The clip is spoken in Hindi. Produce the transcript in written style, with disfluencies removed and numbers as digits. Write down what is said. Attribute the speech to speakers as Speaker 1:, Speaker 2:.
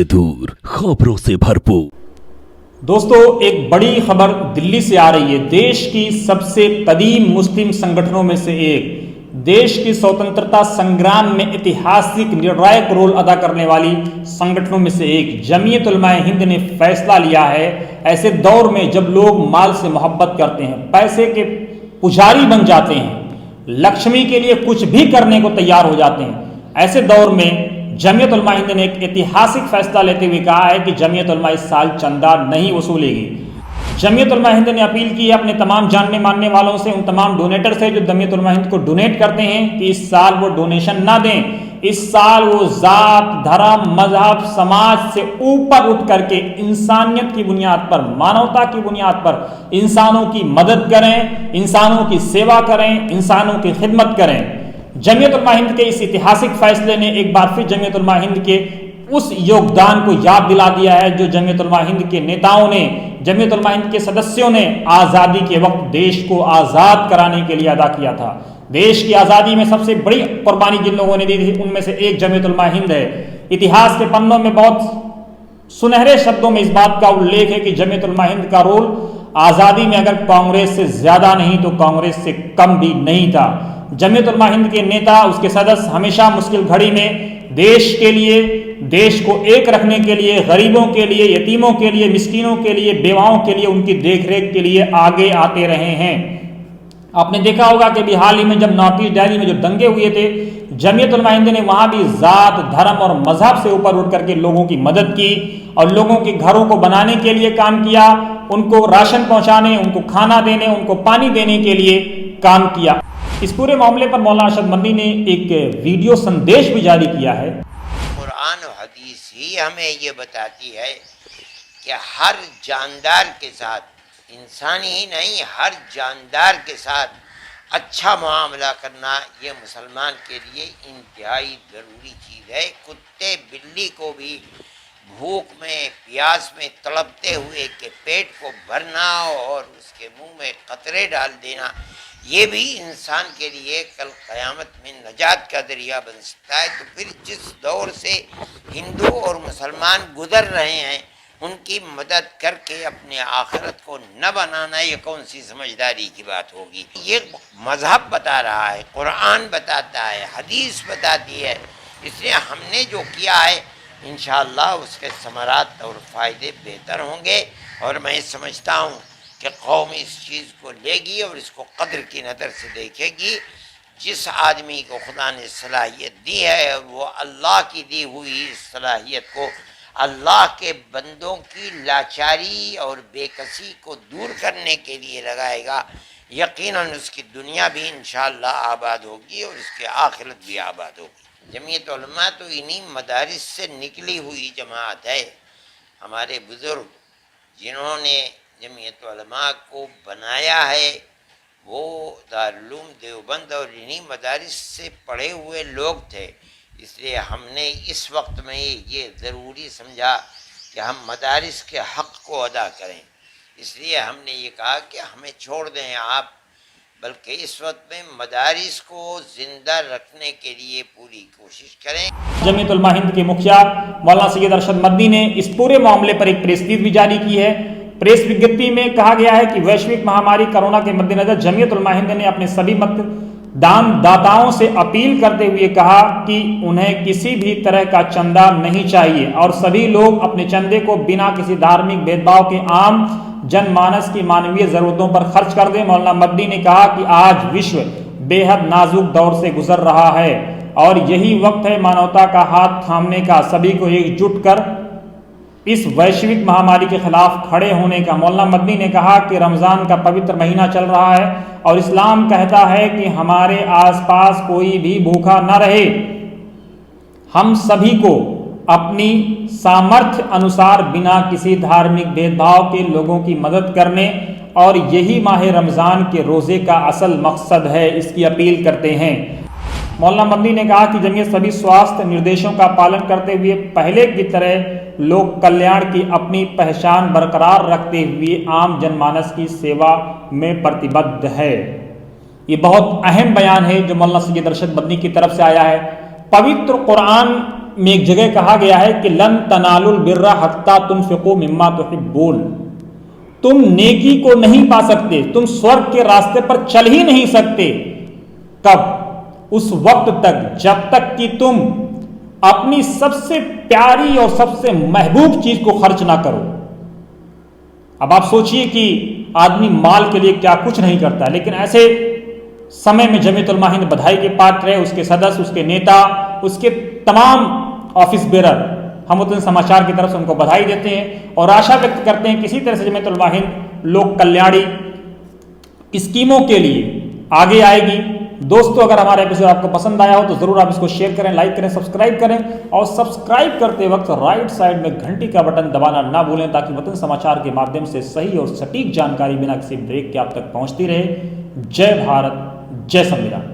Speaker 1: से दूर, खबरों से भरपूर।
Speaker 2: दोस्तों, एक बड़ी खबर दिल्ली से आ रही है। देश की सबसे कदीम मुस्लिम संगठनों में से एक, देश की स्वतंत्रता संग्राम में ऐतिहासिक निर्णायक रोल अदा करने वाली संगठनों में से एक जमीयत उलमाए हिंद ने फैसला लिया है। ऐसे दौर में जब लोग माल से मोहब्बत करते हैं, पैसे के पुजारी बन जाते हैं, लक्ष्मी के लिए कुछ भी करने को तैयार हो जाते हैं, ऐसे दौर में जमीयत उलमा हिंद ने एक ऐतिहासिक फैसला लेते हुए कहा है कि जमीयत उलमा इस साल चंदा नहीं वसूलेगी। जमीयत उलमा हिंद ने अपील की है अपने तमाम जानने मानने वालों से, उन तमाम डोनेटर से जो जमीयत उलमा हिंद को डोनेट करते हैं, कि इस साल वो डोनेशन ना दें। इस साल वो जात, धर्म, मजहब, समाज से ऊपर उठ करके इंसानियत की बुनियाद पर, मानवता की बुनियाद पर इंसानों की मदद करें, इंसानों की सेवा करें, इंसानों की खिदमत करें। जमीयत उलमा हिंद के इस ऐतिहासिक फैसले ने एक बार फिर जमीयत उलमा हिंद के उस योगदान को याद दिला दिया है जो जमीयत उलमा हिंद के नेताओं ने, जमीयत उलमा हिंद के सदस्यों ने आज़ादी के वक्त देश को आज़ाद कराने के लिए अदा किया था। देश की आज़ादी में सबसे बड़ी कुर्बानी जिन लोगों ने दी थी, उनमें से एक जमीयत उलमा हिंद है। इतिहास के पन्नों में बहुत सुनहरे शब्दों में इस बात का उल्लेख है कि जमीयत उलमा हिंद का रोल आज़ादी में अगर कांग्रेस से ज्यादा नहीं तो कांग्रेस से कम भी नहीं था। जमीयत उलमा हिंद के नेता, उसके सदस्य हमेशा मुश्किल घड़ी में देश के लिए, देश को एक रखने के लिए, गरीबों के लिए, यतीमों के लिए, मिस्कीनों के लिए, बेवाओं के लिए, उनकी देखरेख के लिए आगे आते रहे हैं। आपने देखा होगा कि भी हाल ही में जब नॉर्थ ईस्ट दिल्ली में जो दंगे हुए थे, जमीयत उलमा हिंद ने वहां भी जात, धर्म और मजहब से ऊपर उठ करके लोगों की मदद की और लोगों के घरों को बनाने के लिए काम किया, उनको राशन पहुंचाने, उनको खाना देने, उनको पानी देने के लिए काम किया। इस पूरे मामले पर मौलाना अरशद मदनी ने एक वीडियो संदेश भी जारी किया है।
Speaker 3: कुरान और हदीस ही हमें ये बताती है कि हर जानदार के साथ, इंसान ही नहीं हर जानदार के साथ अच्छा मामला करना ये मुसलमान के लिए इंतहाई ज़रूरी चीज़ है। कुत्ते बिल्ली को भी भूख में, प्यास में तड़पते हुए के पेट को भरना और उसके मुंह में कतरे डाल देना, ये भी इंसान के लिए कल क़यामत में नजात का दरिया बन सकता है। तो फिर जिस दौर से हिंदू और मुसलमान गुजर रहे हैं, उनकी मदद करके अपने आखिरत को न बनाना ये कौन सी समझदारी की बात होगी। ये मज़हब बता रहा है, कुरान बताता है, हदीस बताती है। इसलिए हमने जो किया है इंशाअल्लाह उसके समरात और फ़ायदे बेहतर होंगे। और मैं समझता हूँ कि कौम इस चीज़ को लेगी और इसको कद्र की नज़र से देखेगी। जिस आदमी को खुदा ने सलाहियत दी है और वो अल्लाह की दी हुई इस सलाहियत को अल्लाह के बंदों की लाचारी और बेकसी को दूर करने के लिए लगाएगा, यकीनन उसकी दुनिया भी इंशाअल्लाह आबाद होगी और उसकी आखिरत भी आबाद होगी। जमीयत उलमा तो इन्हीं मदारिस से निकली हुई जमात है। हमारे बुज़ुर्ग जिन्होंने जमीयत उलमा को बनाया है वो दारुल उलूम देवबंद और इन्हीं मदारिस से पढ़े हुए लोग थे। इसलिए हमने इस वक्त में ये ज़रूरी समझा कि हम मदारिस के हक़ को अदा करें। इसलिए हमने ये कहा कि हमें छोड़ दें आप, बल्कि इस वक्त में मदारिस को ज़िंदा रखने के लिए पूरी कोशिश करें।
Speaker 2: जमीयत उलमा हिंद के मुखिया मौलाना सैयद अरशद मदनी ने इस पूरे मामले पर एक प्रेस रिलीज भी जारी की है। प्रेस विज्ञप्ति में कहा गया है कि वैश्विक महामारी कोरोना के मद्देनजर जमीयत उलमा हिंद ने अपने सभी दान दाताओं से अपील करते हुए कहा कि उन्हें किसी भी तरह का चंदा नहीं चाहिए और सभी लोग अपने चंदे को बिना किसी धार्मिक भेदभाव के आम जनमानस की मानवीय जरूरतों पर खर्च कर दें। मौलाना मदनी ने कहा कि आज विश्व बेहद नाजुक दौर से गुजर रहा है और यही वक्त है मानवता का हाथ थामने का, सभी को एकजुट कर इस वैश्विक महामारी के खिलाफ खड़े होने का। मौलाना मदनी ने कहा कि रमज़ान का पवित्र महीना चल रहा है और इस्लाम कहता है कि हमारे आसपास कोई भी भूखा न रहे। हम सभी को अपनी सामर्थ्य अनुसार बिना किसी धार्मिक भेदभाव के लोगों की मदद करने और यही माह रमज़ान के रोज़े का असल मकसद है, इसकी अपील करते हैं। मौलाना मदनी ने कहा कि जमीयत सभी स्वास्थ्य निर्देशों का पालन करते हुए पहले की तरह लोक कल्याण की अपनी पहचान बरकरार रखते हुए आम जनमानस की सेवा में प्रतिबद्ध है। ये बहुत अहम बयान है जो मौलाना सैयद अरशद मदनी की तरफ से आया है। पवित्र कुरान में एक जगह कहा गया है कि लन तनालुल बिर्रा हत्ता तुनफिकू मिम्मा तुहिब्बून, तुम नेकी को नहीं पा सकते, तुम स्वर्ग के रास्ते पर चल ही नहीं सकते। कब? उस वक्त तक जब तक कि तुम अपनी सबसे प्यारी और सबसे महबूब चीज को खर्च ना करो। अब आप सोचिए कि आदमी माल के लिए क्या कुछ नहीं करता, लेकिन ऐसे समय में जमीयतुल उलमा हिंद बधाई के पात्र है, उसके सदस्य, उसके नेता, उसके तमाम ऑफिस बेरर हम वतन समाचार की तरफ से उनको बधाई देते हैं और आशा व्यक्त करते हैं किसी तरह से जमीयतुल उलमा हिंद लोक कल्याणी स्कीमों के लिए आगे आएगी। दोस्तों, अगर हमारा एपिसोड आपको पसंद आया हो तो जरूर आप इसको शेयर करें, लाइक करें, सब्सक्राइब करें और सब्सक्राइब करते वक्त राइट साइड में घंटी का बटन दबाना ना भूलें ताकि वतन समाचार के माध्यम से सही और सटीक जानकारी बिना किसी ब्रेक के आप तक पहुंचती रहे। जय भारत, जय संविधान।